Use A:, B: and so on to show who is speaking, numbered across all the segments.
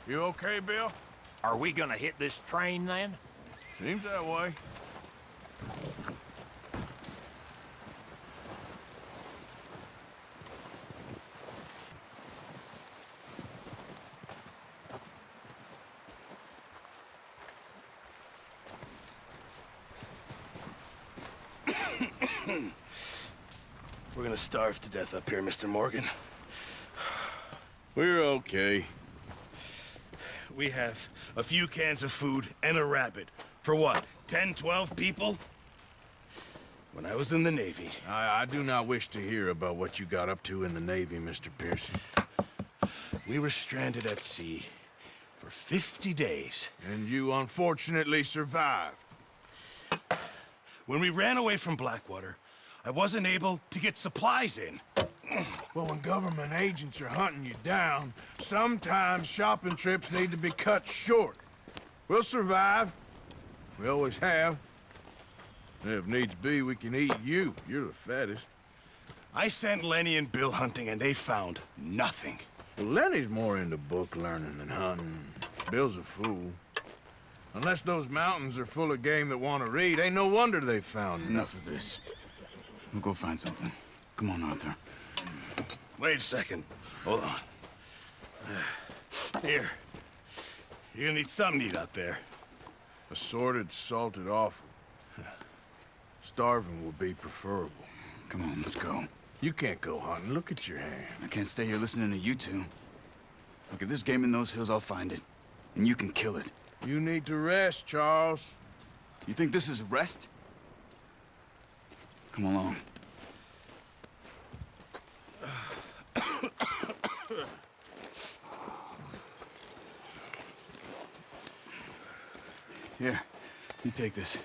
A: You okay, Bill?
B: Are we gonna hit this train then?
A: Seems that way.
C: We're gonna starve to death up here, Mr. Morgan.
A: We're okay.
C: We have a few cans of food and a rabbit. For what, 10, 12 people? When I was in the Navy...
A: I do not wish to hear about what you got up to in the Navy, Mr. Pearson.
C: We were stranded at sea for 50 days.
A: And you unfortunately survived.
C: When we ran away from Blackwater, I wasn't able to get supplies in.
A: Well, when government agents are hunting you down, sometimes shopping trips need to be cut short. We'll survive. We always have. And if needs be, we can eat you. You're the fattest.
C: I sent Lenny and Bill hunting, and they found nothing.
A: Well, Lenny's more into book learning than hunting. Bill's a fool. Unless those mountains are full of game that want to read, ain't no wonder they found
D: Enough of this. We'll go find something. Come on, Arthur.
C: Wait a second. Hold on. Here. You're gonna need something to eat out there.
A: Assorted, salted offal. Starving will be preferable.
D: Come on, let's go.
A: You can't go hunting. Look at your hand.
D: I can't stay here listening to you two. Look, if there's game in those hills, I'll find it. And you can kill it.
A: You need to rest, Charles.
D: You think this is rest? Come along. Here, you take this.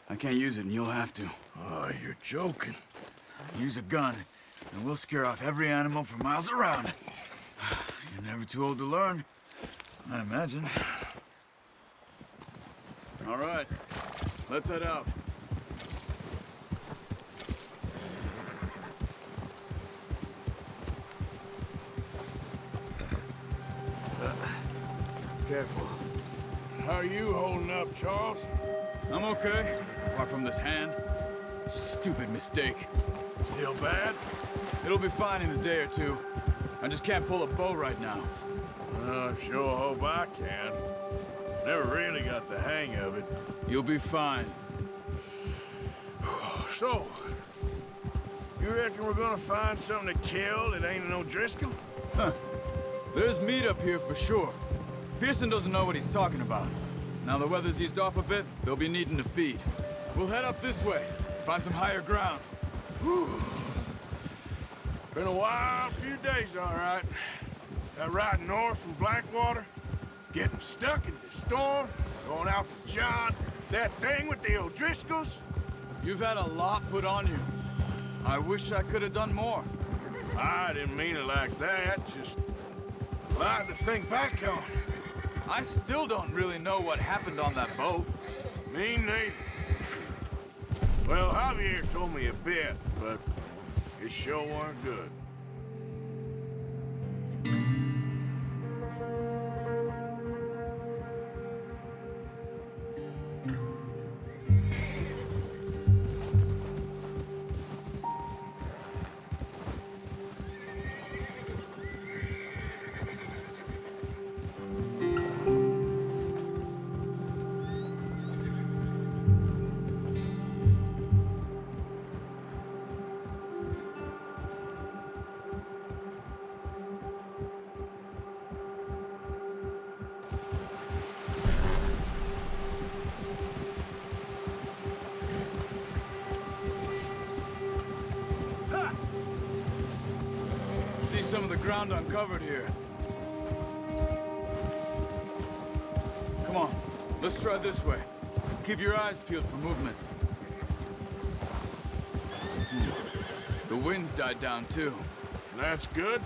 D: I can't use it, and you'll have to.
A: Oh, you're joking.
D: Use a gun, and we'll scare off every animal for miles around. You're never too old to learn, I imagine. All right, let's head out. Careful.
A: How are you holding up, Charles?
D: I'm okay, apart from this hand. Stupid mistake.
A: Still bad?
D: It'll be fine in a day or two. I just can't pull a bow right now.
A: I sure hope I can. Never really got the hang of it.
D: You'll be fine.
A: So, you reckon we're gonna find something to kill that ain't no Driscoll?
D: Huh. There's meat up here for sure. Pearson doesn't know what he's talking about. Now the weather's eased off a bit, they'll be needing to feed. We'll head up this way, find some higher ground.
A: Been a wild few days, all right. That ride north from Blackwater, getting stuck in the storm, going out for John, that thing with the O'Driscolls.
D: You've had a lot put on you. I wish I could have done more.
A: I didn't mean it like that, just a lot to think back on.
D: I still don't really know what happened on that boat.
A: Me neither. Well, Javier told me a bit, but it sure weren't good.
D: See some of the ground uncovered here. Come on, let's try this way. Keep your eyes peeled for movement. The wind's died down too.
A: That's good.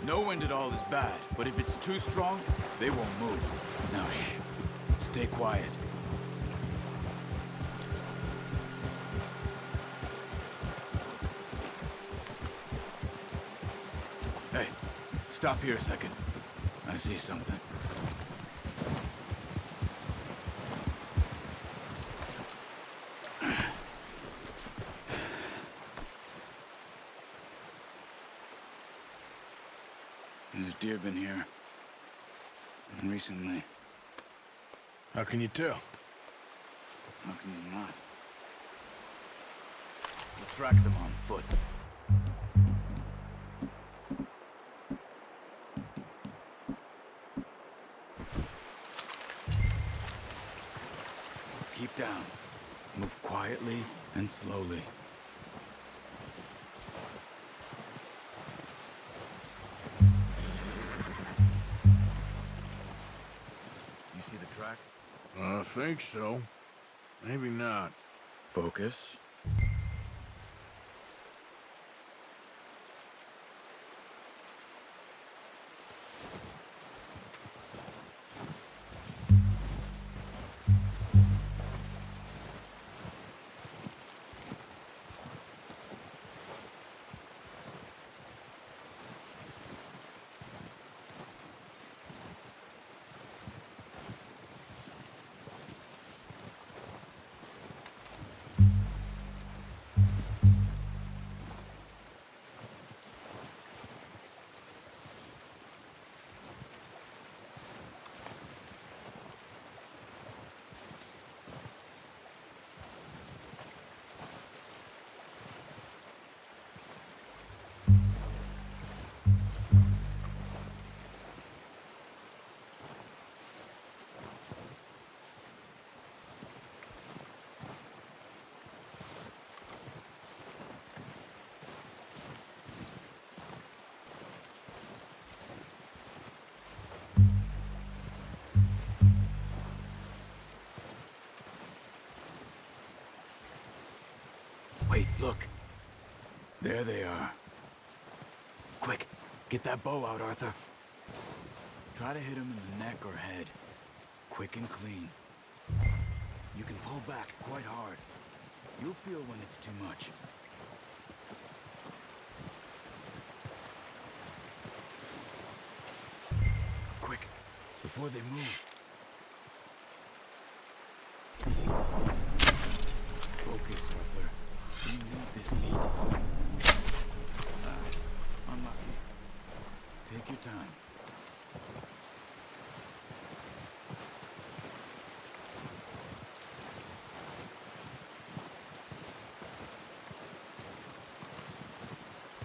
D: No wind at all is bad, but if it's too strong, they won't move. Now shh, stay quiet. Hey, stop here a second. I see something. There's deer been here. Recently.
A: How can you tell?
D: How can you not? We'll track them on foot. Keep down. Move quietly and slowly. You see the tracks?
A: I think so. Maybe not.
D: Focus. Wait, look. There they are. Quick, get that bow out, Arthur. Try to hit him in the neck or head. Quick and clean. You can pull back quite hard. You'll feel when it's too much. Quick, before they move. Focus, Arthur. You need this meat. Unlucky. Take your time.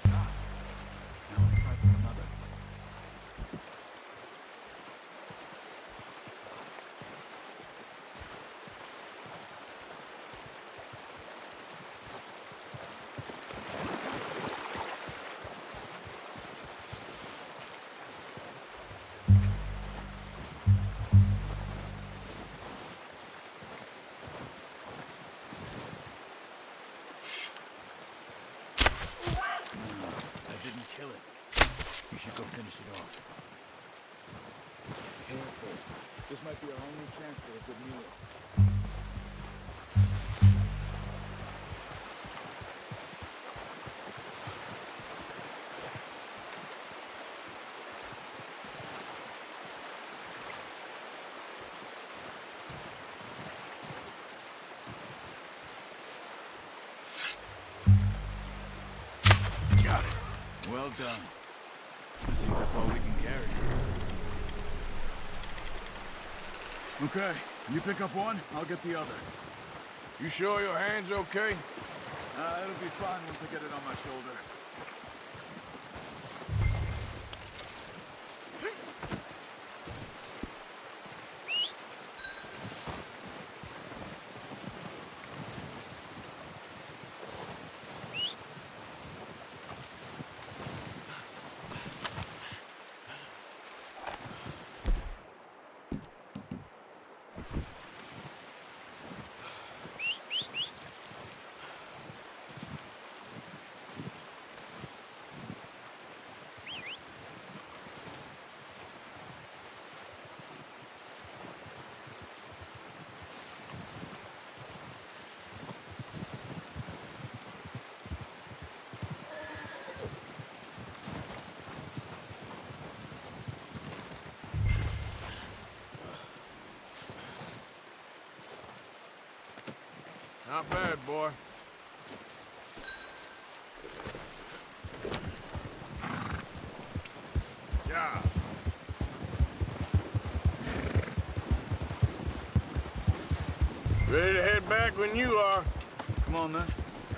D: Now let's try for another. That didn't kill it. You should go finish it off. Careful. This might be our only chance for a good meal.
A: Got it.
D: Well done. I think that's all we can carry. Okay, you pick up one, I'll get the other.
A: You sure your hand's okay?
D: It'll be fine once I get it on my shoulder.
A: Not bad, boy. Got Ready to head back when you are.
D: Come on, then.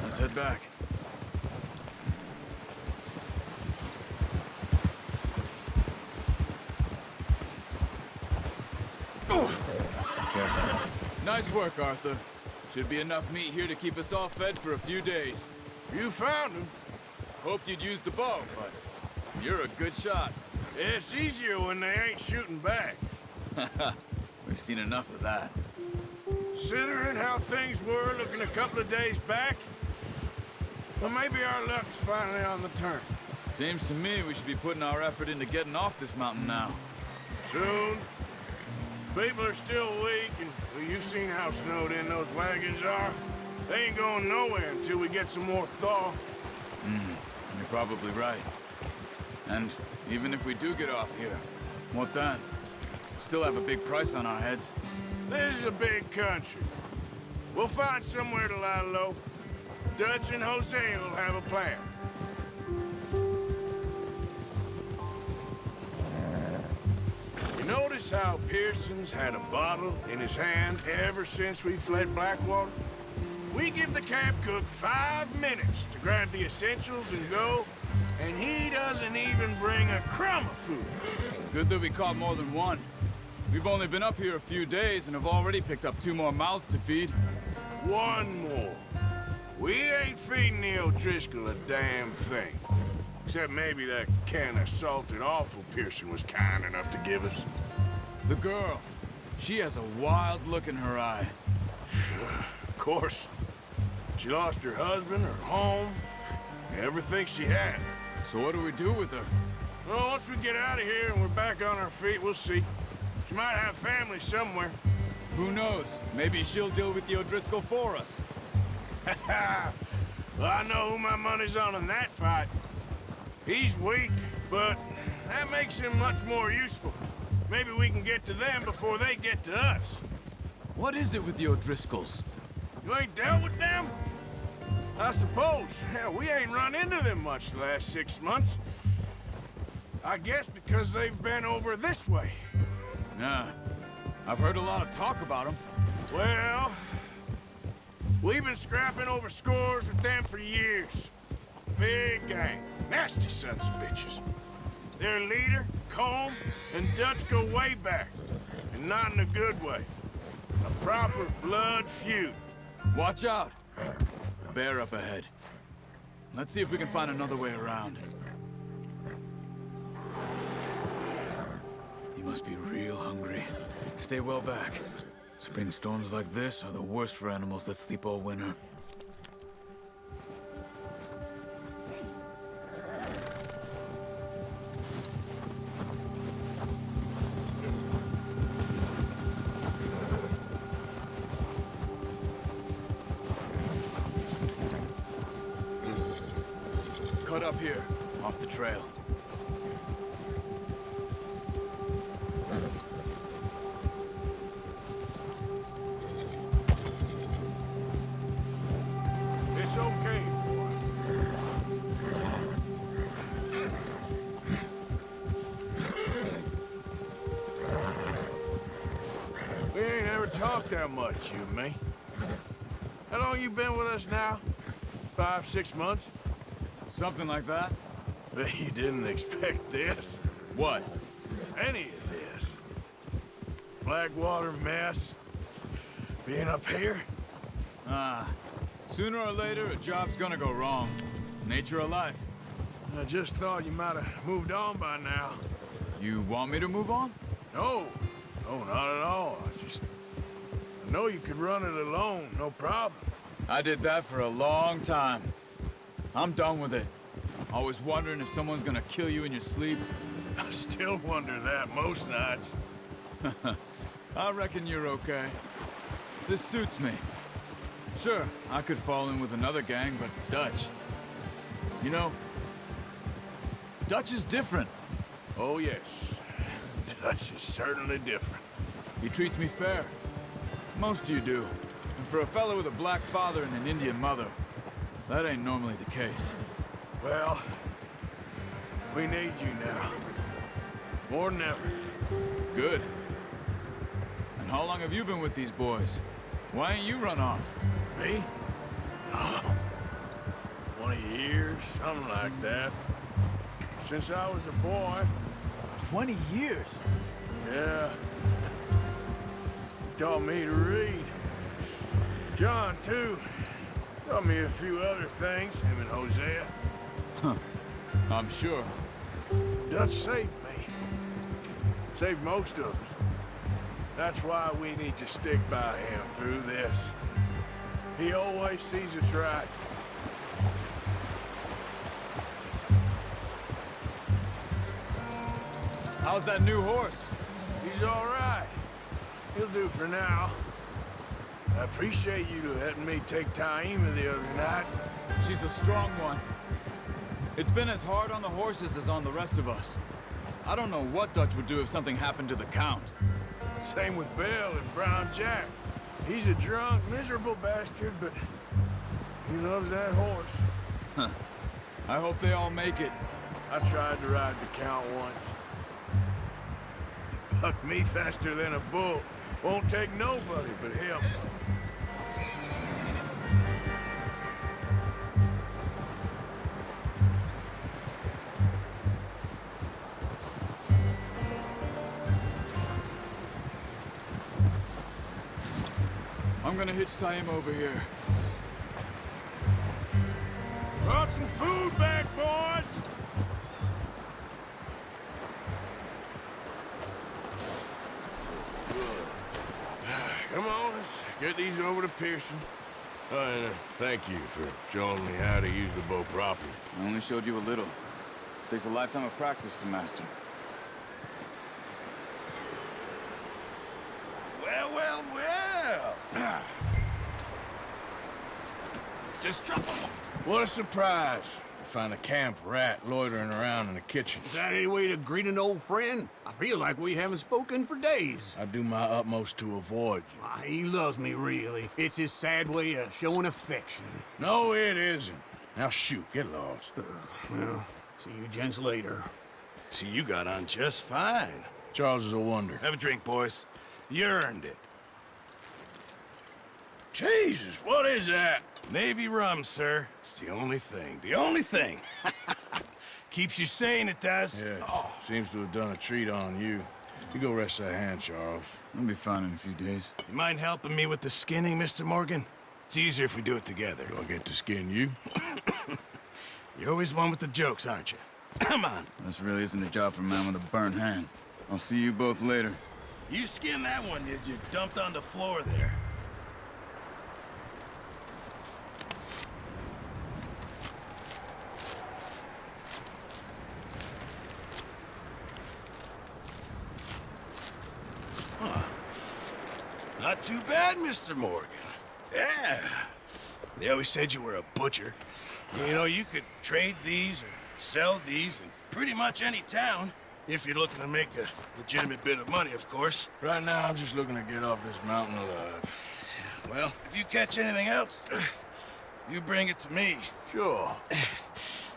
D: Let's head back. Careful. Nice work, Arthur. Should be enough meat here to keep us all fed for a few days.
A: You found him.
D: Hoped you'd use the bow, but you're a good shot.
A: It's easier when they ain't shooting back.
D: We've seen enough of that.
A: Considering how things were looking a couple of days back, well, maybe our luck's finally on the turn.
D: Seems to me we should be putting our effort into getting off this mountain now.
A: Soon. People are still weak, and well, you've seen how snowed in those wagons are. They ain't going nowhere until we get some more thaw.
D: You're probably right. And even if we do get off here, what then? Still have a big price on our heads.
A: This is a big country. We'll find somewhere to lie low. Dutch and Jose will have a plan. You notice how Pearson's had a bottle in his hand ever since we fled Blackwater? We give the camp cook 5 minutes to grab the essentials and go, and he doesn't even bring a crumb of food.
D: Good that we caught more than one. We've only been up here a few days and have already picked up 2 more mouths to feed.
A: One more. We ain't feeding the O'Driscoll a damn thing. Except maybe that can of salted offal Pearson was kind enough to give us.
D: The girl, she has a wild look in her eye.
A: Of course. She lost her husband, her home, everything she had.
D: So what do we do with her?
A: Well, once we get out of here and we're back on our feet, we'll see. She might have family somewhere.
D: Who knows? Maybe she'll deal with the O'Driscoll for us.
A: Well, I know who my money's on in that fight. He's weak, but that makes him much more useful. Maybe we can get to them before they get to us.
D: What is it with the O'Driscolls?
A: You ain't dealt with them? I suppose. Hell, we ain't run into them much the last 6 months. I guess because they've been over this way.
D: Yeah, I've heard a lot of talk about them.
A: Well, we've been scrapping over scores with them for years. Big gang. Nasty sons of bitches. Their leader, Combe, and Dutch go way back. And not in a good way. A proper blood feud.
D: Watch out! Bear up ahead. Let's see if we can find another way around. He must be real hungry. Stay well back. Spring storms like this are the worst for animals that sleep all winter. Cut up here, off the trail.
A: It's okay, boy. We ain't ever talked that much, you and me. How long you been with us now? 5, 6 months?
D: Something like that?
A: Bet you didn't expect this.
D: What?
A: Any of this. Blackwater mess. Being up here.
D: Sooner or later, a job's gonna go wrong. Nature of life.
A: I just thought you might have moved on by now.
D: You want me to move on?
A: No. No, not at all. I know you could run it alone, no problem.
D: I did that for a long time. I'm done with it. Always wondering if someone's gonna kill you in your sleep.
A: I still wonder that most nights.
D: I reckon you're okay. This suits me. Sure, I could fall in with another gang, but Dutch... You know, Dutch is different.
A: Oh, yes. Dutch is certainly different.
D: He treats me fair. Most you do. And for a fellow with a black father and an Indian mother, that ain't normally the case.
A: Well, we need you now. More than ever.
D: Good. And how long have you been with these boys? Why ain't you run off?
A: Me? 20 years, something like that. Since I was a boy.
D: 20 years?
A: Yeah. Taught me to read. John, too. Taught me a few other things, him and Hosea.
D: I'm sure.
A: Dutch saved me. Saved most of us. That's why we need to stick by him through this. He always sees us right.
D: How's that new horse?
A: He's all right. He'll do for now. I appreciate you letting me take Taima the other night.
D: She's a strong one. It's been as hard on the horses as on the rest of us. I don't know what Dutch would do if something happened to the Count.
A: Same with Bill and Brown Jack. He's a drunk, miserable bastard, but he loves that horse.
D: I hope they all make it.
A: I tried to ride the Count once. Bucked me faster than a bull. Won't take nobody but him.
D: I'm gonna hitch Taima over here.
A: Brought some food back, boys! Come on, let's get these over to Pearson. And thank you for showing me how to use the bow properly.
D: I only showed you a little. Takes a lifetime of practice to master.
A: Well, well, well.
C: Just drop them.
A: What a surprise. Find a camp rat loitering around in the kitchen.
E: Is that any way to greet an old friend? I feel like we haven't spoken for days.
A: I do my utmost to avoid you.
E: Why, he loves me, really. It's his sad way of showing affection.
A: No, it isn't. Now shoot, get lost.
E: Well, see you gents later.
C: See, you got on just fine.
A: Charles is a wonder.
C: Have a drink, boys. You earned it.
A: Jesus, what is that?
C: Navy rum, sir. It's the only thing. The only thing. Keeps you sane, it does.
A: Yes, seems to have done a treat on you. You go rest that hand, Charles.
D: I'll be fine in a few days.
C: You mind helping me with the skinning, Mr. Morgan? It's easier if we do it together.
A: Do I get to skin you?
C: You're always one with the jokes, aren't you? Come on.
D: This really isn't a job for a man with a burnt hand. I'll see you both later.
C: You skinned that one you dumped on the floor there. Not too bad, Mr. Morgan. Yeah. They always said you were a butcher. You know, you could trade these or sell these in pretty much any town. If you're looking to make a legitimate bit of money, of course.
A: Right now, I'm just looking to get off this mountain alive.
C: Well, if you catch anything else, you bring it to me.
A: Sure.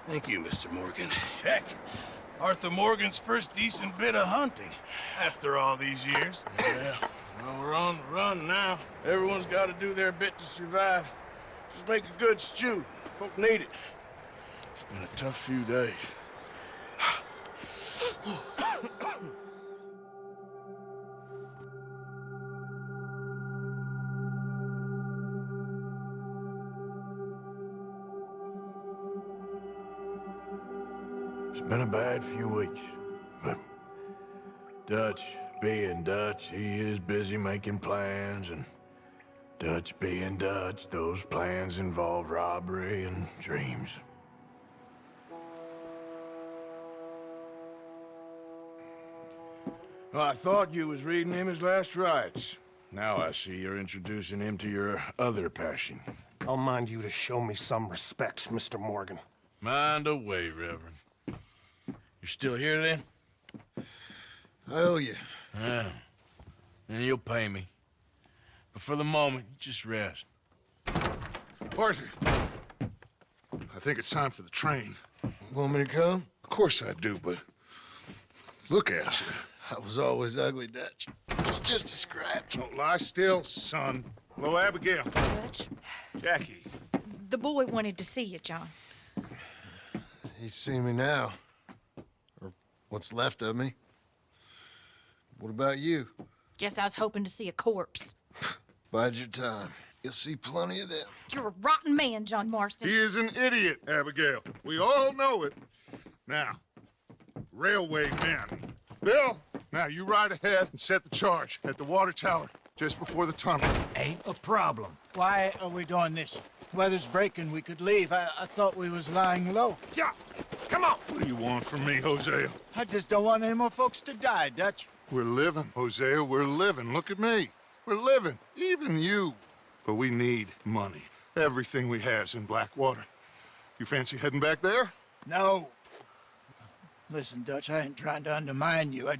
C: Thank you, Mr. Morgan. Heck, Arthur Morgan's first decent bit of hunting after all these years.
A: Yeah. Well, we're on the run now. Everyone's got to do their bit to survive. Just make a good stew. Folk need it. It's been a tough few days. It's been a bad few weeks, but Dutch being Dutch, he is busy making plans, and Dutch being Dutch, those plans involve robbery and dreams. Well, I thought you was reading him his last rites. Now I see you're introducing him to your other passion.
F: I'll mind you to show me some respect, Mr. Morgan.
A: Mind away, Reverend. You're still here, then?
F: I owe you.
A: Yeah. And you'll pay me. But for the moment, just rest.
G: Arthur, I think it's time for the train.
F: Want me to come?
G: Of course I do, but look at you.
F: I was always ugly, Dutch. It's just a scratch.
G: Don't lie still, son. Hello, Abigail.
H: Dutch,
G: Jackie.
H: the boy wanted to see you, John.
I: He's seen me now. Or what's left of me. What about you?
H: Guess I was hoping to see a corpse.
I: Bide your time. You'll see plenty of them.
H: You're a rotten man, John Marston.
G: He is an idiot, Abigail. We all know it. Now, railway men. Bill, now you ride ahead and set the charge at the water tower just before the tunnel.
E: Ain't a problem.
J: Why are we doing this? Weather's breaking. We could leave. I thought we was lying low.
E: Yeah, come on.
G: What do you want from me, Hosea?
J: I just don't want any more folks to die, Dutch.
G: We're living, Hosea. We're living. Look at me. We're living. Even you. But we need money. Everything we have's in Blackwater. You fancy heading back there?
J: No. Listen, Dutch, I ain't trying to undermine you. I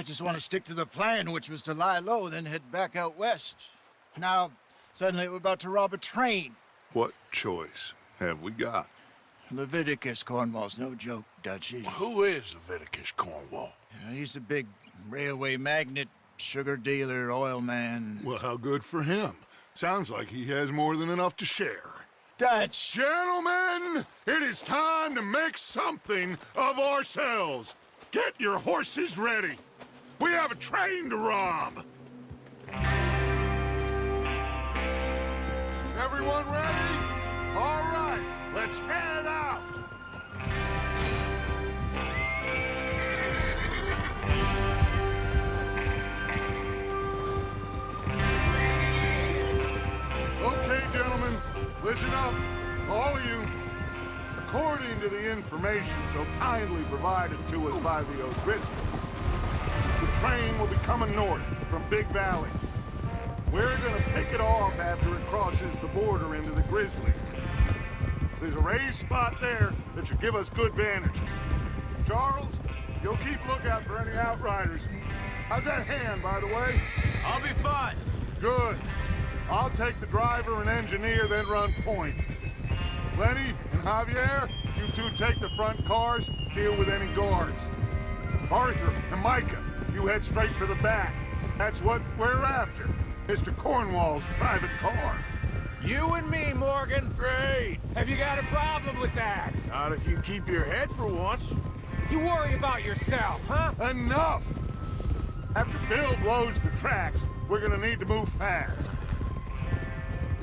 J: just want to stick to the plan, which was to lie low, then head back out west. Now, suddenly we're about to rob a train.
G: What choice have we got?
J: Leviticus Cornwall's no joke, Dutch.
A: Who is Leviticus Cornwall?
J: He's a big railway magnate, sugar dealer, oil man.
G: Well, how good for him. Sounds like he has more than enough to share.
J: Dutch!
G: Gentlemen, it is time to make something of ourselves. Get your horses ready. We have a train to rob. Everyone ready? All right, let's head out. Okay, gentlemen, listen up, all of you. According to the information so kindly provided to us by the O'Driscolls, the train will be coming north from Big Valley. We're gonna pick it off after it crosses the border into the Grizzlies. There's a raised spot there that should give us good vantage. Charles, you'll keep lookout for any outriders. How's that hand, by the way?
C: I'll be fine.
G: Good. I'll take the driver and engineer, then run point. Lenny and Javier, you two take the front cars, deal with any guards. Arthur and Micah, you head straight for the back. That's what we're after. Mr. Cornwall's private car.
E: You and me, Morgan.
A: Great.
E: Have you got a problem with that?
A: Not if you keep your head for once.
E: You worry about yourself, huh?
G: Enough! After Bill blows the tracks, we're gonna need to move fast.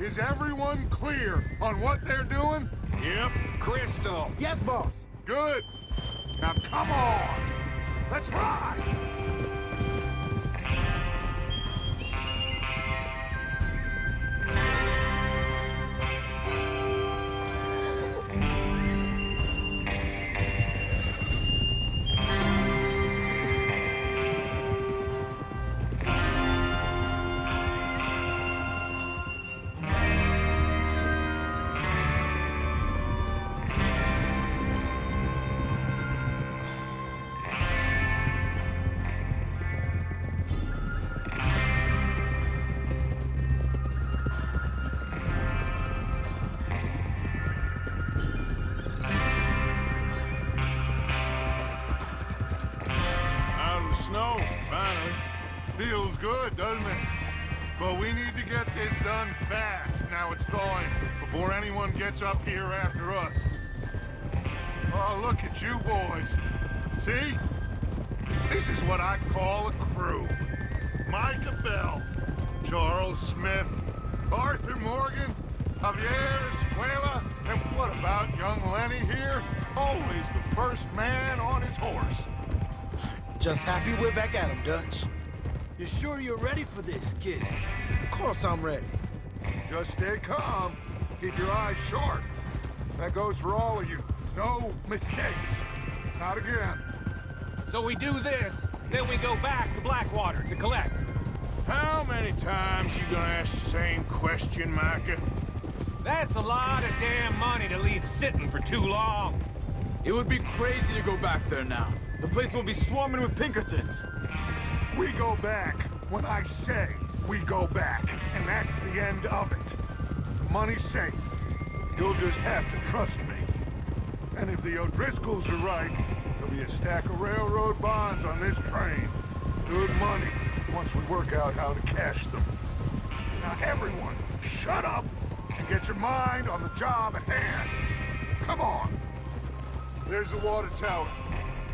G: Is everyone clear on what they're doing?
A: Yep.
E: Crystal.
J: Yes, boss.
G: Good. Now come on. Let's ride.
A: Snow, finally.
G: Feels good, doesn't it? But we need to get this done fast. Now it's thawing, before anyone gets up here after us. Oh, look at you boys. See? This is what I call a crew. Micah Bell, Charles Smith, Arthur Morgan, Javier Escuela, and what about young Lenny here? Always the first man on his horse.
J: Just happy we're back at him, Dutch.
D: You sure you're ready for this, kid?
J: Of course I'm ready.
G: Just stay calm. Keep your eyes sharp. That goes for all of you. No mistakes. Not again.
E: So we do this, then we go back to Blackwater to collect.
A: How many times you gonna ask the same question, Micah?
E: That's a lot of damn money to leave sitting for too long.
D: It would be crazy to go back there now. The place will be swarming with Pinkertons.
G: We go back when I say we go back, and that's the end of it. Money's safe. You'll just have to trust me. And if the O'Driscolls are right, there'll be a stack of railroad bonds on this train. Good money, once we work out how to cash them. Now, everyone, shut up and get your mind on the job at hand. Come on. There's the water tower.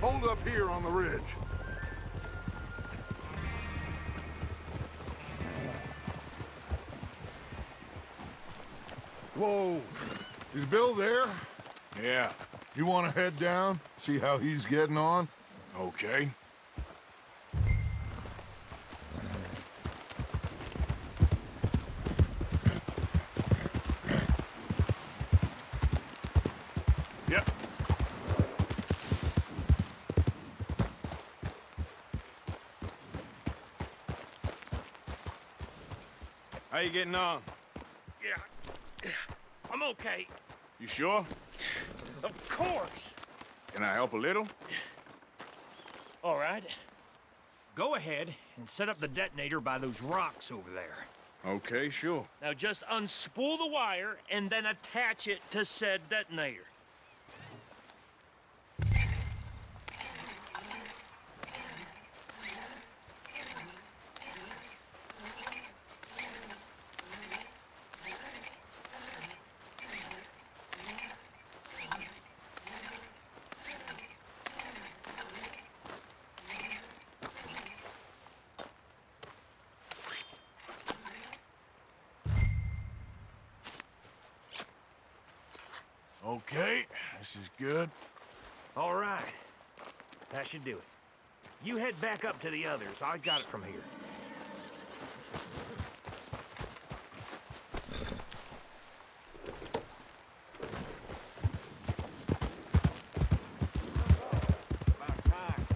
G: Hold up here on the ridge. Whoa. Is Bill there?
A: Yeah.
G: You want to head down, see how he's getting on?
A: Okay. Yep. How you getting on?
B: Yeah. I'm okay.
A: You sure?
B: Of course.
A: Can I help a little?
B: All right. Go ahead and set up the detonator by those rocks over there.
A: Okay, sure.
B: Now just unspool the wire and then attach it to said detonator.
A: Okay, this is good.
B: All right. That should do it. You head back up to the others. I got it from here.
G: About time.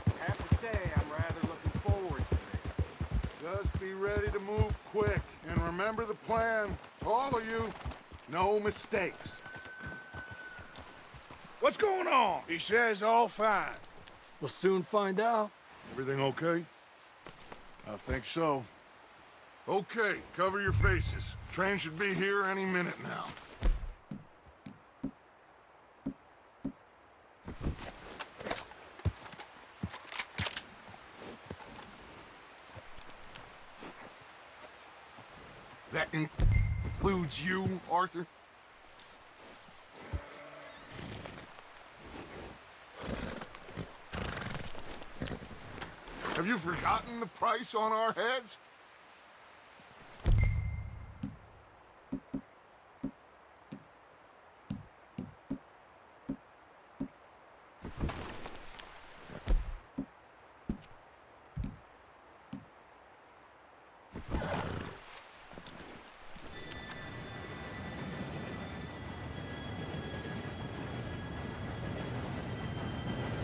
G: I have to say, I'm rather looking forward to this. Just be ready to move quick, and remember the plan. All of you, no mistakes. What's going on?
A: He says all fine.
E: We'll soon find out.
G: Everything okay?
A: I think so.
G: Okay, cover your faces. Train should be here any minute now. That includes you, Arthur? Have you forgotten the price on our heads?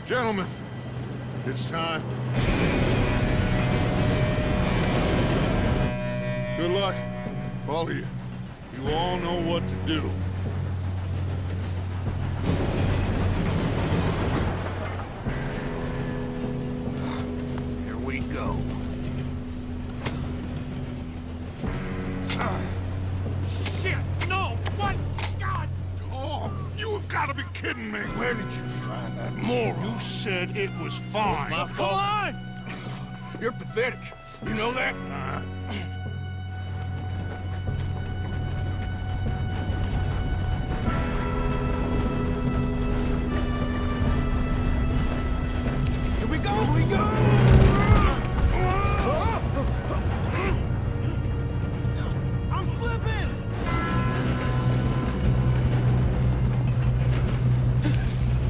G: Gentlemen, it's time. Good luck, all of you. You all know what to do.
B: Here we go. Shit! No! What? God!
G: Oh, you have got to be kidding me.
A: Where did you find that moron?
G: You said it was fine.
A: My fault. Come on! You're pathetic. You know that?
J: Here we go! Here we go! I'm slipping!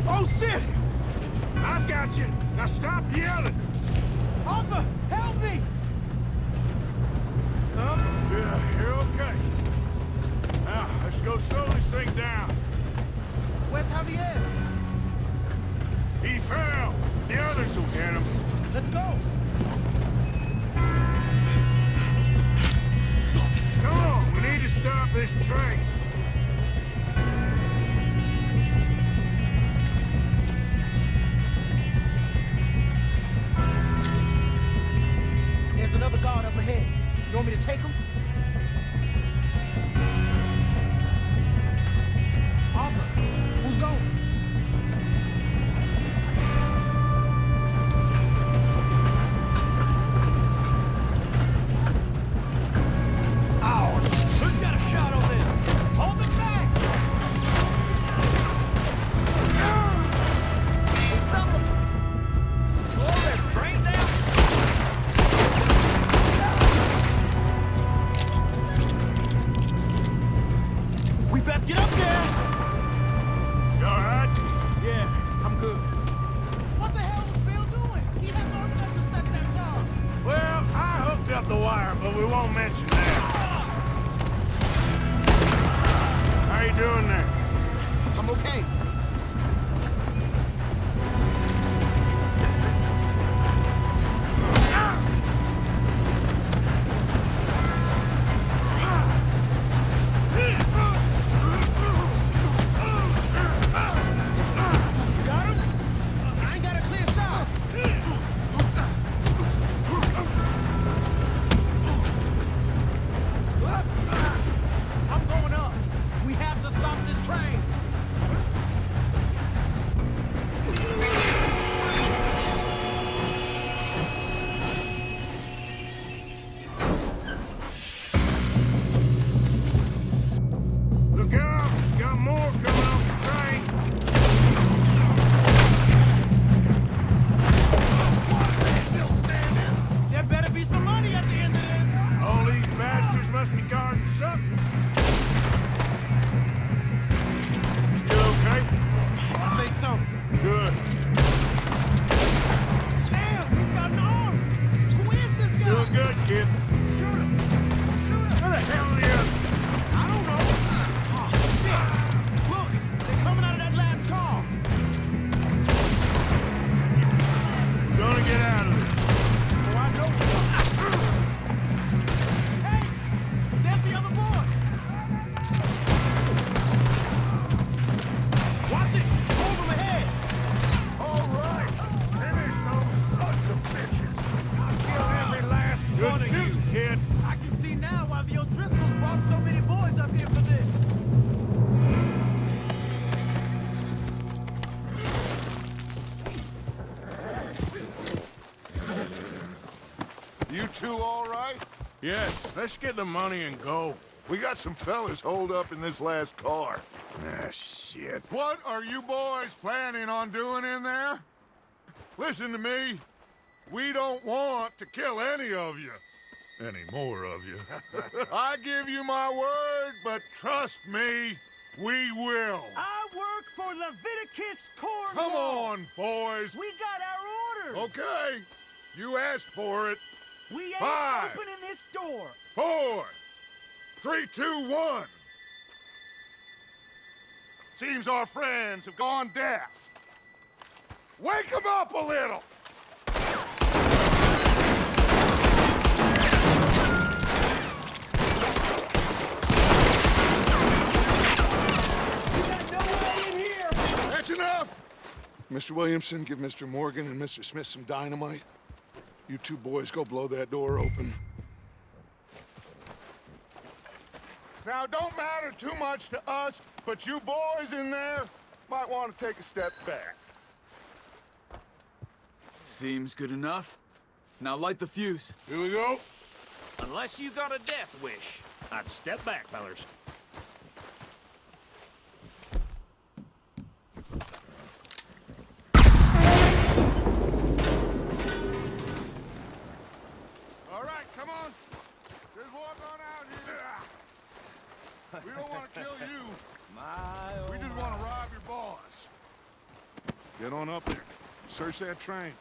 J: Oh, shit!
A: I got you. Now stop yelling.
J: Arthur, help me!
A: Yeah, you're okay. Now, let's go slow this thing down.
J: Where's Javier?
A: He fell. The others will get him.
J: Let's go!
A: Come on, we need to stop this train.
J: There's another guard up ahead. You want me to take him? Arthur, who's going? What the hell was Bill doing? He had long enough to set that charge.
A: Well, I hooked up the wire, but we won't mention that. How you doing there?
J: I'm okay.
G: You two all right?
A: Yes, let's get the money and go.
G: We got some fellas holed up in this last car.
A: Ah, shit.
G: What are you boys planning on doing in there? Listen to me. We don't want to kill any of you. Any more of you. I give you my word, but trust me, we will.
B: I work for Leviticus Cornwall.
G: Come on, boys.
B: We got our orders.
G: Okay. You asked for it.
B: We ain't
G: 5,
B: opening this door.
G: 4, 3, 2, 1. Seems our friends have gone deaf. Wake them up a little.
B: We got no way in here.
G: That's enough. Mr. Williamson, give Mr. Morgan and Mr. Smith some dynamite. You two boys go blow that door open. Now, don't matter too much to us, but you boys in there might want to take a step back.
D: Seems good enough. Now light the fuse.
A: Here we go.
B: Unless you got a death wish, I'd step back, fellers.
G: All right, come on. Just walk on out here. We don't want to kill you. We just want to rob your boss. Get on up there. Search that train.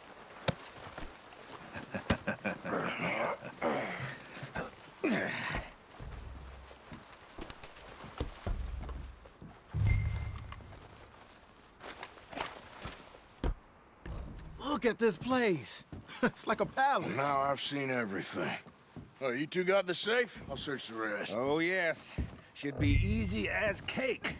J: Look at this place. It's like a palace.
A: Now I've seen everything. Oh, you two got the safe? I'll search the rest.
K: Oh, yes. Should be easy as cake.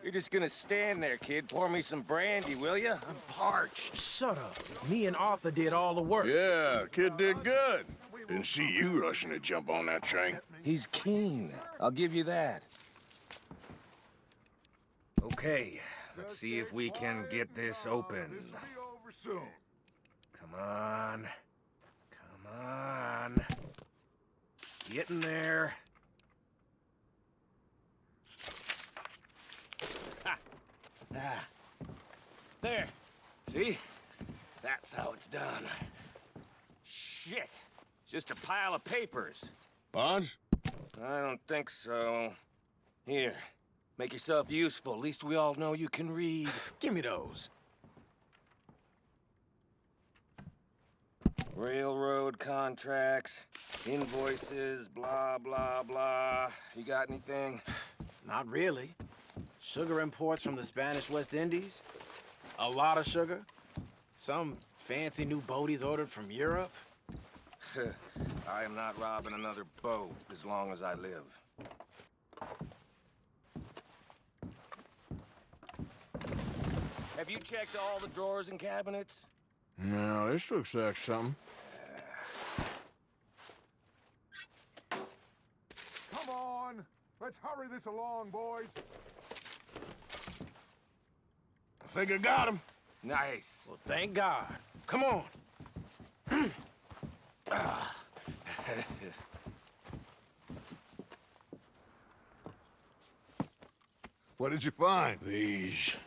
K: You're just gonna stand there, kid. Pour me some brandy, will you? I'm parched.
J: Shut up. Me and Arthur did all the work.
A: Yeah, kid did good. Didn't see you rushing to jump on that train.
K: He's keen. I'll give you that. Okay, let's see if we can get this open.
G: This will be over soon.
K: Come on. Come on. Get in there. Ha! Ah. There. See? That's how it's done. Shit. It's just a pile of papers.
A: Bonds?
K: I don't think so. Here. Make yourself useful. At least we all know you can read.
C: Give me those.
K: Railroad contracts, invoices, blah, blah, blah. You got anything?
L: Not really. Sugar imports from the Spanish West Indies. A lot of sugar. Some fancy new boat he's ordered from Europe.
K: I am not robbing another boat as long as I live. Have you checked all the drawers and cabinets?
A: No, this looks like something.
G: Come on! Let's hurry this along, boys.
A: I think I got him.
K: Nice.
L: Well, thank God. Come on.
A: What did you find? These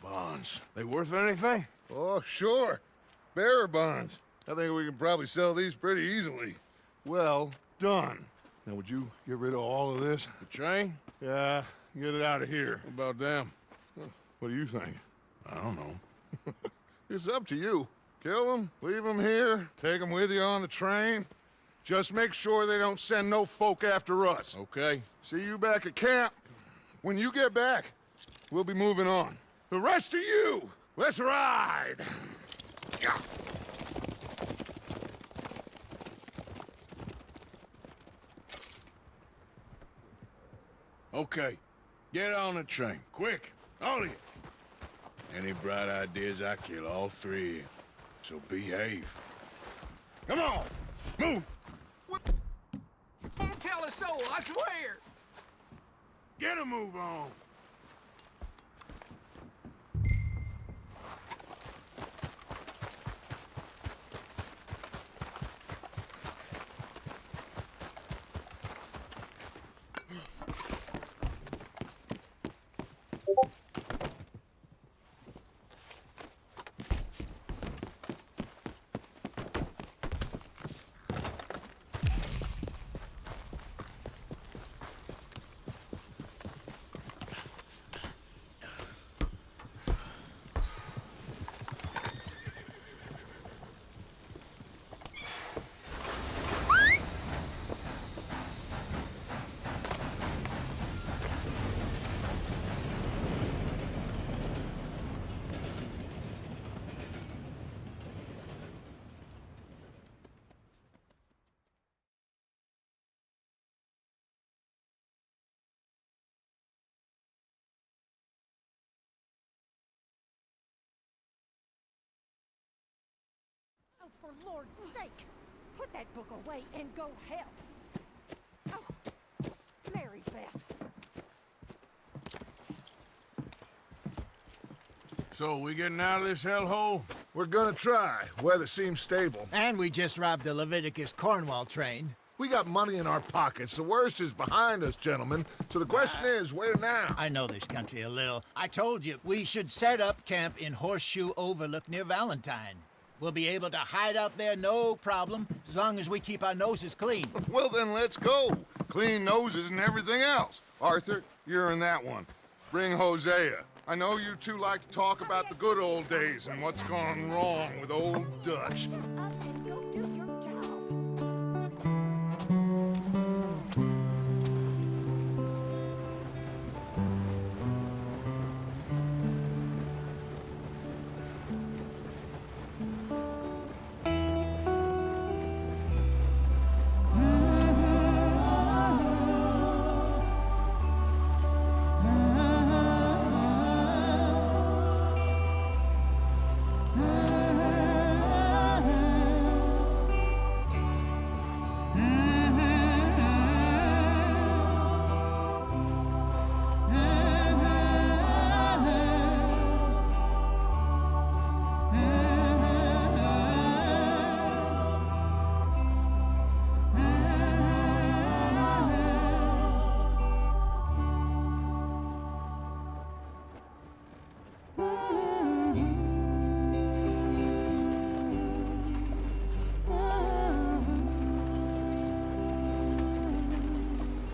A: bonds. They worth anything?
I: Oh, sure. Bearer bonds. I think we can probably sell these pretty easily. Well done. Now, would you get rid of all of this?
A: The train?
I: Yeah, get it out of here.
A: What about them?
I: What do you think?
A: I don't know.
I: It's up to you. Kill them, leave them here, take them with you on the train. Just make sure they don't send no folk after us.
A: Okay.
I: See you back at camp. When you get back, we'll be moving on. The rest of you, let's ride!
A: Okay. Get on the train. Quick. All of you. Any bright ideas, I kill all three of you. So behave. Come on! Move!
K: Don't tell a soul, I swear!
A: Get a move on!
M: Oh, for Lord's sake, put that book away and go help. Oh, Mary Beth.
A: So, we getting out of this hellhole?
I: We're gonna try. Weather seems stable.
J: And we just robbed the Leviticus Cornwall train.
I: We got money in our pockets. The worst is behind us, gentlemen. So the question is, where now?
J: I know this country a little. I told you, we should set up camp in Horseshoe Overlook near Valentine. We'll be able to hide out there, no problem, as long as we keep our noses clean.
I: Well, then let's go. Clean noses and everything else. Arthur, you're in that one. Bring Hosea. I know you two like to talk about the good old days and what's gone wrong with old Dutch.
M: Shut up and go do your job.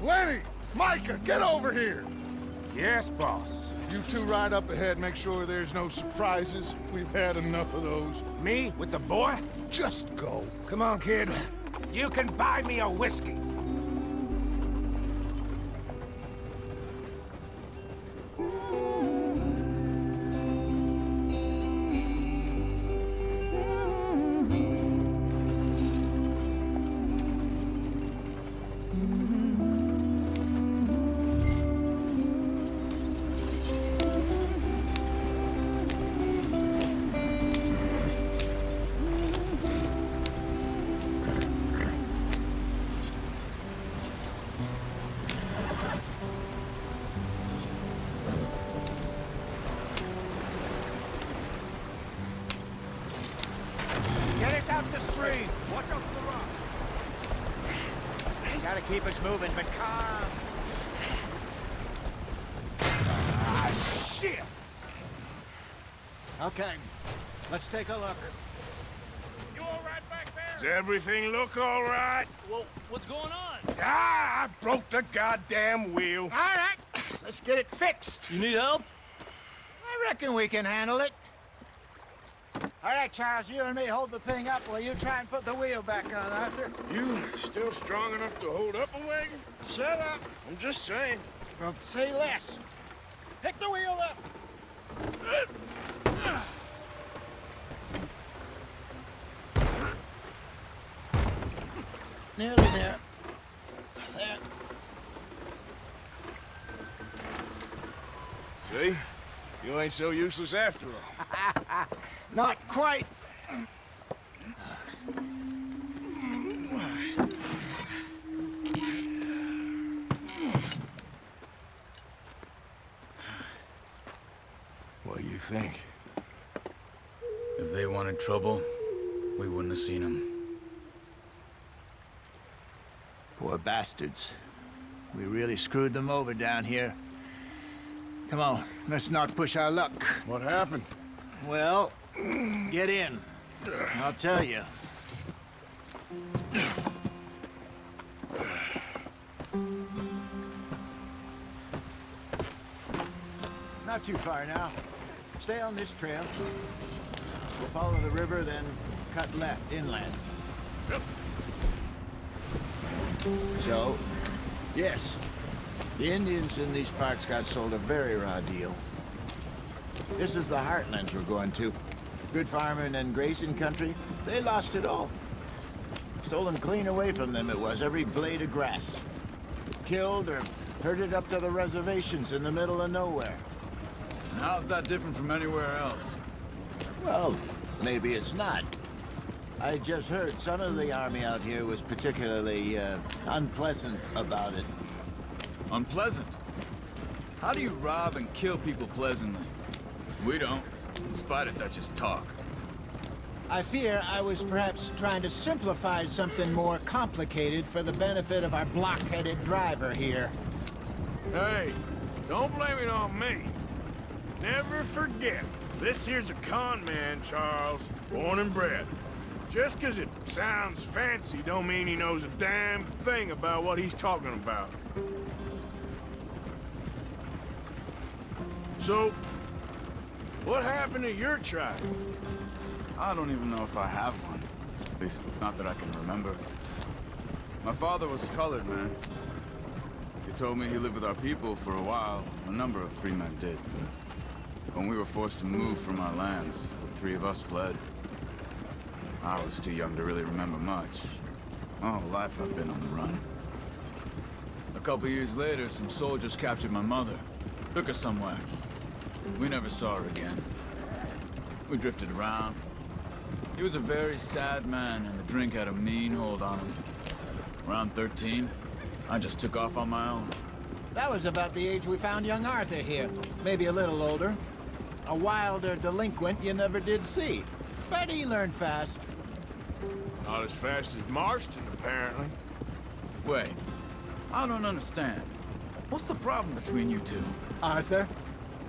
I: Lenny! Micah, get over here!
K: Yes, boss.
I: You two ride up ahead, make sure there's no surprises. We've had enough of those.
K: Me with the boy?
I: Just go.
K: Come on, kid. You can buy me a whiskey.
J: Get us out the stream.
K: Watch out for the rock.
J: Gotta keep us moving, but calm.
K: Ah, shit!
J: Okay, let's take a look.
K: You all right back there?
A: Does everything look all right?
B: Well, what's going on?
A: Ah, I broke the goddamn wheel.
J: All right, let's get it fixed.
B: You need help?
J: I reckon we can handle it. All right, Charles, you and me hold the thing up while you try and put the wheel back on, Arthur.
A: You still strong enough to hold up a wagon?
J: Shut up.
A: I'm just saying.
J: Well, say less. Pick the wheel up. Nearly there. There.
A: See? You ain't so useless after all.
J: Not quite.
A: What do you think?
D: If they wanted trouble, we wouldn't have seen them.
J: Poor bastards. We really screwed them over down here. Come on, let's not push our luck.
A: What happened?
J: Well, get in. I'll tell you. Not too far now. Stay on this trail. We'll follow the river, then cut left inland. So, yes, the Indians in these parts got sold a very raw deal. This is the heartlands we're going to. Good farming and grazing country, they lost it all. Stolen clean away from them it was, every blade of grass. Killed or herded up to the reservations in the middle of nowhere.
D: And how's that different from anywhere else?
J: Well, maybe it's not. I just heard some of the army out here was particularly unpleasant about it.
D: Unpleasant? How do you rob and kill people pleasantly? We don't. In spite of that, just talk.
J: I fear I was perhaps trying to simplify something more complicated for the benefit of our block-headed driver here.
A: Hey, don't blame it on me. Never forget, this here's a con man, Charles, born and bred. Just 'cause it sounds fancy don't mean he knows a damn thing about what he's talking about. So, what happened to your tribe?
D: I don't even know if I have one. At least, not that I can remember. My father was a colored man. He told me he lived with our people for a while. A number of free men did, but when we were forced to move from our lands, the three of us fled. I was too young to really remember much. My whole life I've been on the run. A couple years later, some soldiers captured my mother. Took her somewhere. We never saw her again. We drifted around. He was a very sad man, and the drink had a mean hold on him. Around 13, I just took off on my own.
J: That was about the age we found young Arthur here. Maybe a little older. A wilder delinquent you never did see. But he learned fast.
A: Not as fast as Marston, apparently.
D: Wait, I don't understand. What's the problem between you two?
J: Arthur?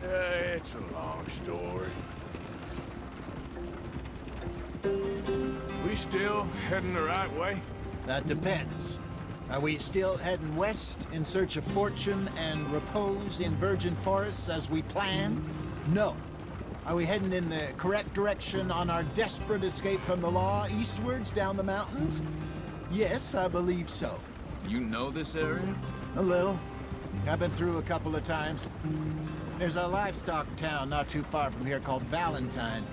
A: It's a long story. We still heading the right way?
J: That depends. Are we still heading west in search of fortune and repose in virgin forests as we planned? No. Are we heading in the correct direction on our desperate escape from the law eastwards down the mountains? Yes, I believe so.
D: You know this area?
J: A little. I've been through a couple of times. There's a livestock town not too far from here called Valentine.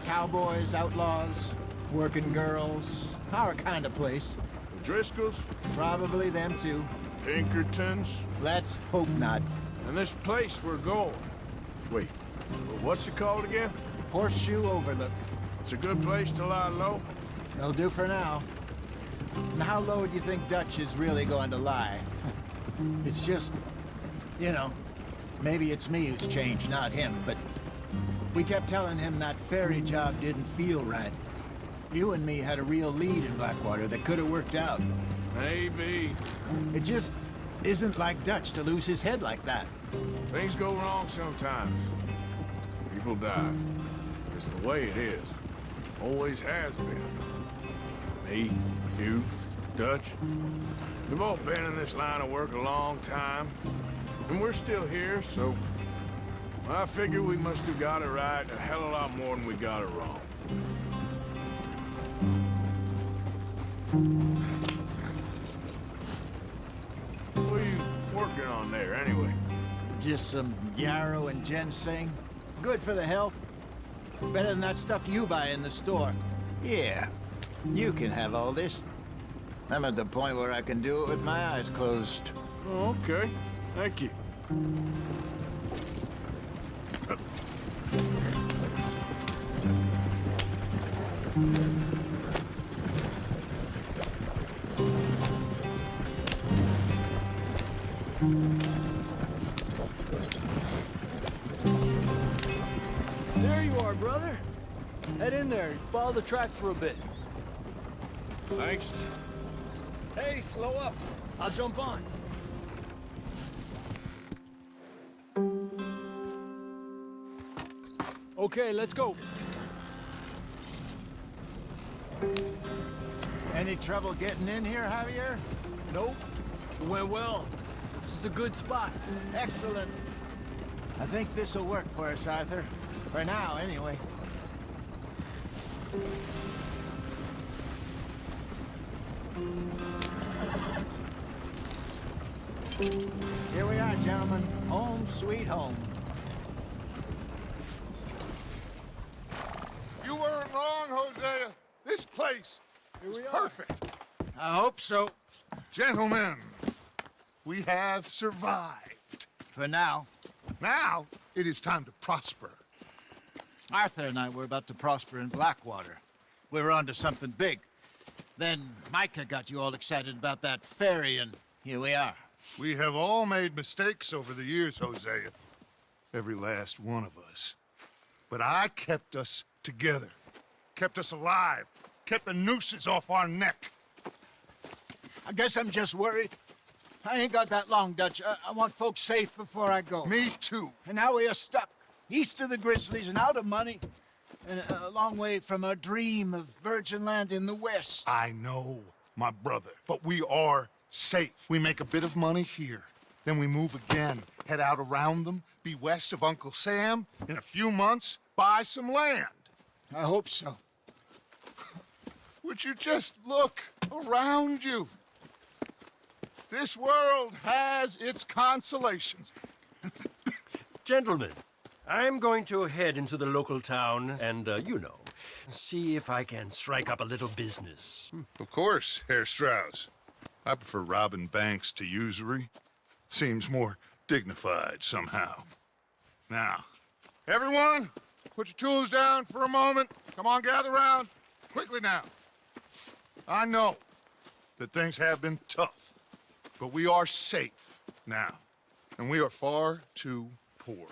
J: Cowboys, outlaws, working girls, our kind of place.
A: Driscolls?
J: Probably them too.
A: Pinkertons?
J: Let's hope not.
A: And this place we're going. Wait, what's it called again?
J: Horseshoe Overlook.
A: It's a good place to lie low?
J: It'll do for now. And how low do you think Dutch is really going to lie? It's just, you know, maybe it's me who's changed, not him, but we kept telling him that ferry job didn't feel right. You and me had a real lead in Blackwater that could have worked out.
A: Maybe.
J: It just isn't like Dutch to lose his head like that.
A: Things go wrong sometimes. People die. It's the way it is. Always has been. Me, you, Dutch. We've all been in this line of work a long time. And we're still here, so I figure we must have got it right a hell of a lot more than we got it wrong. What are you working on there, anyway?
J: Just some yarrow and ginseng. Good for the health. Better than that stuff you buy in the store. Yeah, you can have all this. I'm at the point where I can do it with my eyes closed.
A: Oh, okay. Thank you.
N: There you are, brother. Head in there and follow the track for a bit.
A: Thanks.
N: Hey, slow up. I'll jump on. Okay, let's go.
J: Any trouble getting in here, Javier?
N: Nope. It went well. This is a good spot.
J: Excellent. I think this will work for us, Arthur. For now, anyway. Here we are, gentlemen. Home sweet home.
I: You weren't wrong, Hosea. This place is perfect.
J: I hope so.
I: Gentlemen, we have survived.
J: For now.
I: Now, it is time to prosper.
J: Arthur and I were about to prosper in Blackwater. We were onto something big. Then Micah got you all excited about that ferry, and here we are.
I: We have all made mistakes over the years, Hosea. Every last one of us. But I kept us together. Kept us alive. Kept the nooses off our neck.
J: I guess I'm just worried. I ain't got that long, Dutch. I want folks safe before I go.
I: Me too.
J: And now we are stuck. East of the Grizzlies and out of money. And a long way from our dream of virgin land in the west.
I: I know, my brother. But we are safe. We make a bit of money here. Then we move again. Head out around them. Be west of Uncle Sam. In a few months, buy some land.
J: I hope so.
I: Would you just look around you? This world has its consolations.
B: Gentlemen, I'm going to head into the local town and, you know, see if I can strike up a little business.
I: Of course, Herr Strauss. I prefer robbing banks to usury. Seems more dignified somehow. Now, everyone, put your tools down for a moment. Come on, gather round. Quickly now. I know that things have been tough, but we are safe now, and we are far too poor.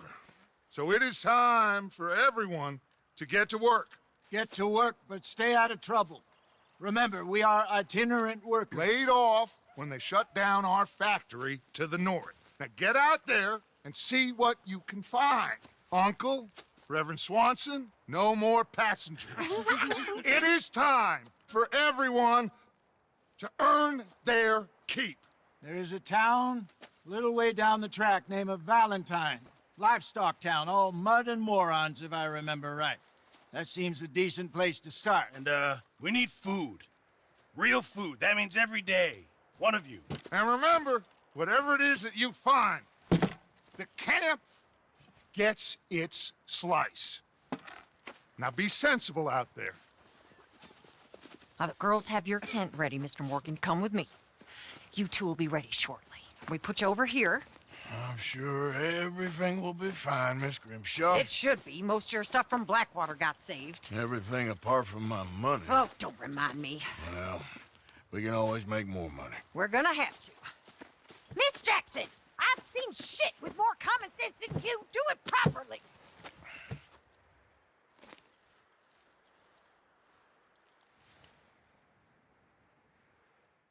I: So it is time for everyone to get to work.
J: Get to work, but stay out of trouble. Remember, we are itinerant workers.
I: Laid off when they shut down our factory to the north. Now get out there and see what you can find. Uncle, Reverend Swanson, no more passengers. It is time for everyone to earn their keep?
J: There is a town a little way down the track named Valentine. Livestock town, all mud and morons, if I remember right. That seems a decent place to start.
C: And, we need food. Real food. That means every day. One of you.
I: And remember, whatever it is that you find, the camp gets its slice. Now be sensible out there.
O: Now, the girls have your tent ready, Mr. Morgan. Come with me. You two will be ready shortly. We put you over here.
A: I'm sure everything will be fine, Miss Grimshaw.
O: It should be. Most of your stuff from Blackwater got saved.
A: Everything apart from my money.
O: Oh, don't remind me.
A: Well, we can always make more money.
O: We're gonna have to. Miss Jackson, I've seen shit with more common sense than you. Do it properly.